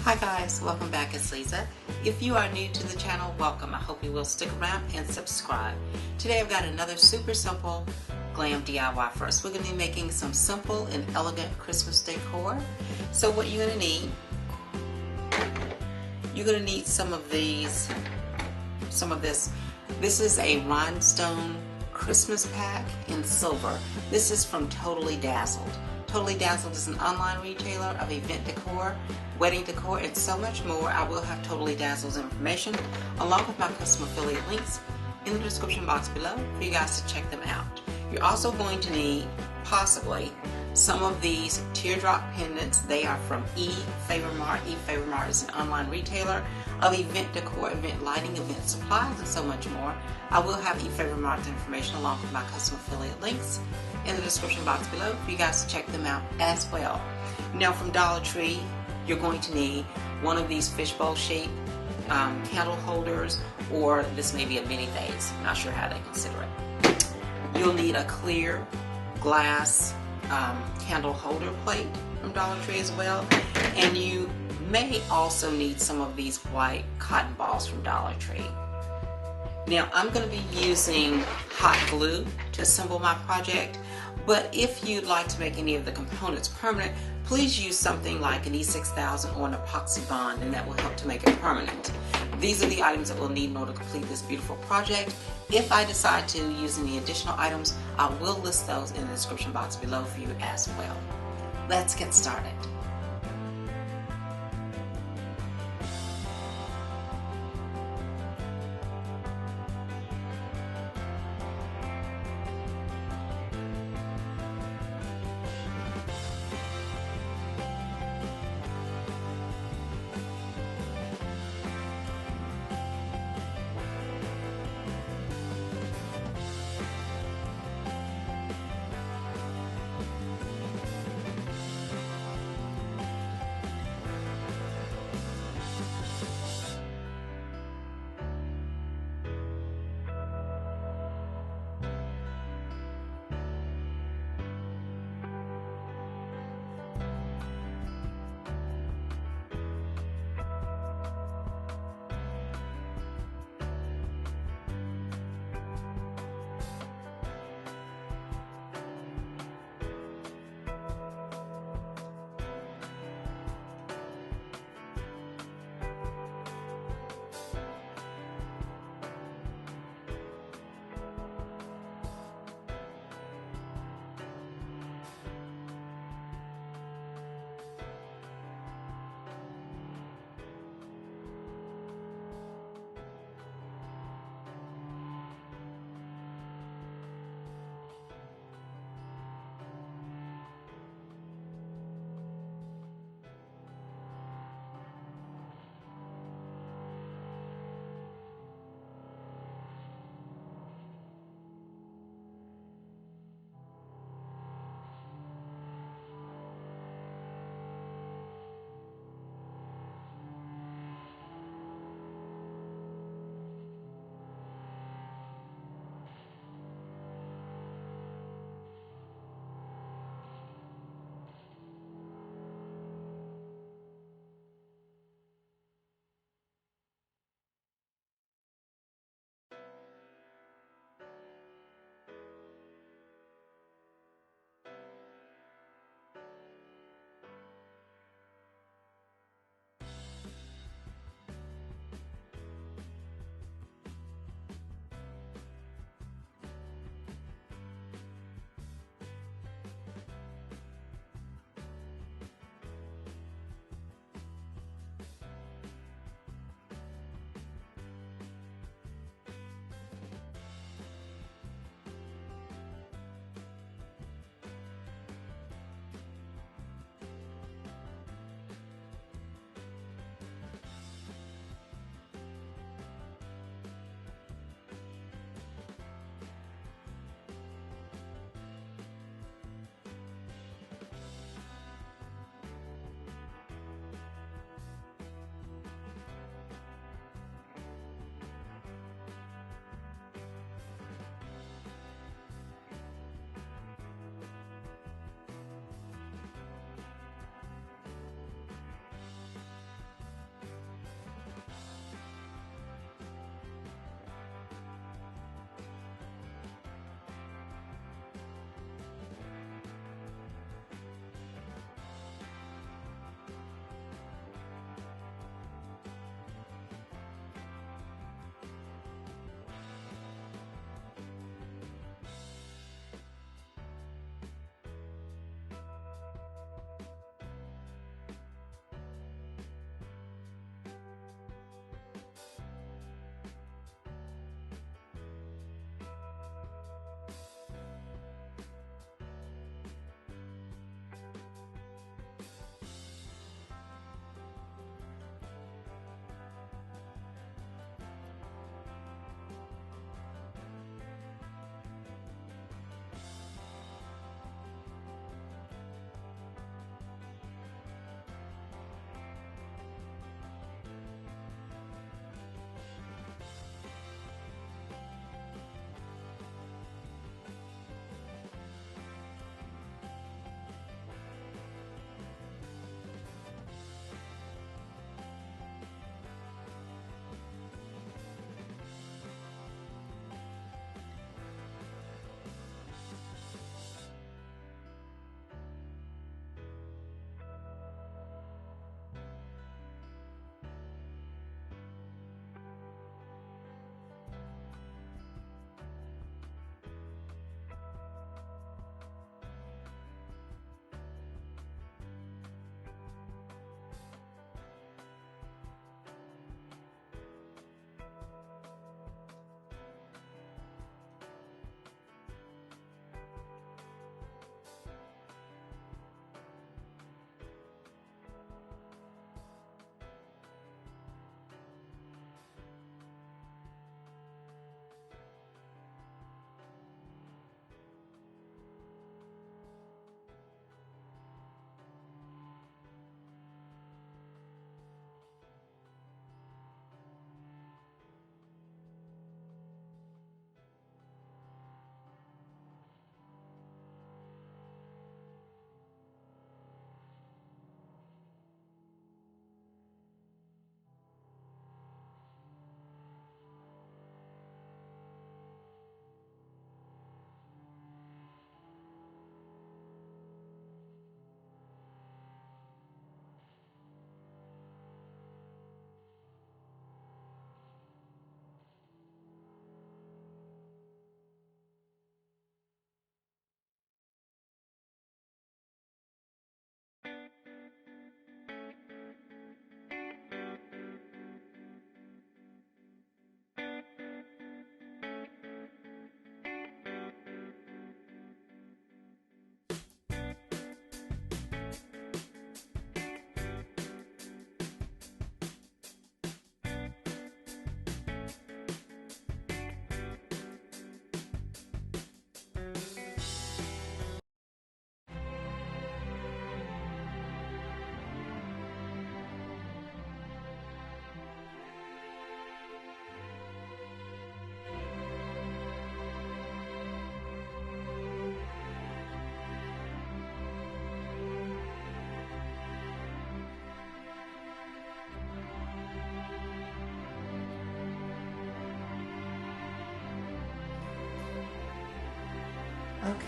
Hi guys, welcome back. It's Lisa. If you are new to the channel, welcome. I hope you will stick around and subscribe. Today I've got another super simple glam DIY for us. We're going to be making some simple and elegant Christmas decor. So what you're going to need, you're going to need some of these, some of this. This is a rhinestone Christmas pack in silver. This is from Totally Dazzled. Totally Dazzled is an online retailer of event decor, wedding decor, and so much more. I will have Totally Dazzled's information along with my custom affiliate links in the description box below for you guys to check them out. You're also going to need possibly some of these teardrop pendants. They are from Efavormart. Efavormart is an online retailer of event decor, event lighting, event supplies, and so much more. I will have Efavormart's information along with my custom affiliate links in the description box below for you guys to check them out as well. Now from Dollar Tree, you're going to need one of these fishbowl shaped candle holders, or this may be a mini vase. Not sure how they consider it. You'll need a clear glass candle holder plate from Dollar Tree as well, and you may also need some of these white cotton balls from Dollar Tree. Now I'm going to be using hot glue to assemble my project, but if you'd like to make any of the components permanent, please use something like an E6000 or an epoxy bond, and that will help to make it permanent. These are the items that we'll need in order to complete this beautiful project. If I decide to use any additional items, I will list those in the description box below for you as well. Let's get started.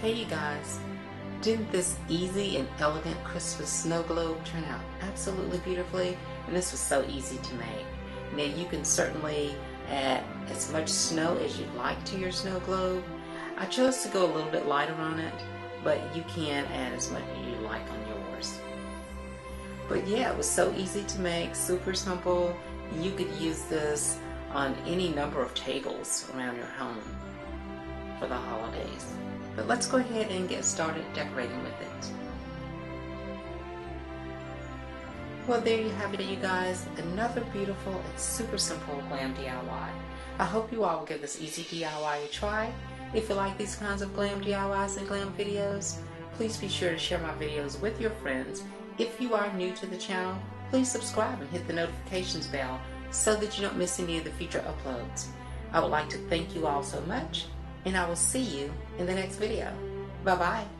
Hey you guys, didn't this easy and elegant Christmas snow globe turn out absolutely beautifully? And this was so easy to make. Now you can certainly add as much snow as you'd like to your snow globe. I chose to go a little bit lighter on it, but you can add as much as you like on yours. But yeah, it was so easy to make, super simple. You could use this on any number of tables around your home for the holidays. But let's go ahead and get started decorating with it. Well, there you have it, you guys. Another beautiful and super simple glam DIY. I hope you all will give this easy DIY a try. If you like these kinds of glam DIYs and glam videos, please be sure to share my videos with your friends. If you are new to the channel, please subscribe and hit the notifications bell so that you don't miss any of the future uploads. I would like to thank you all so much, and I will see you in the next video. Bye-bye.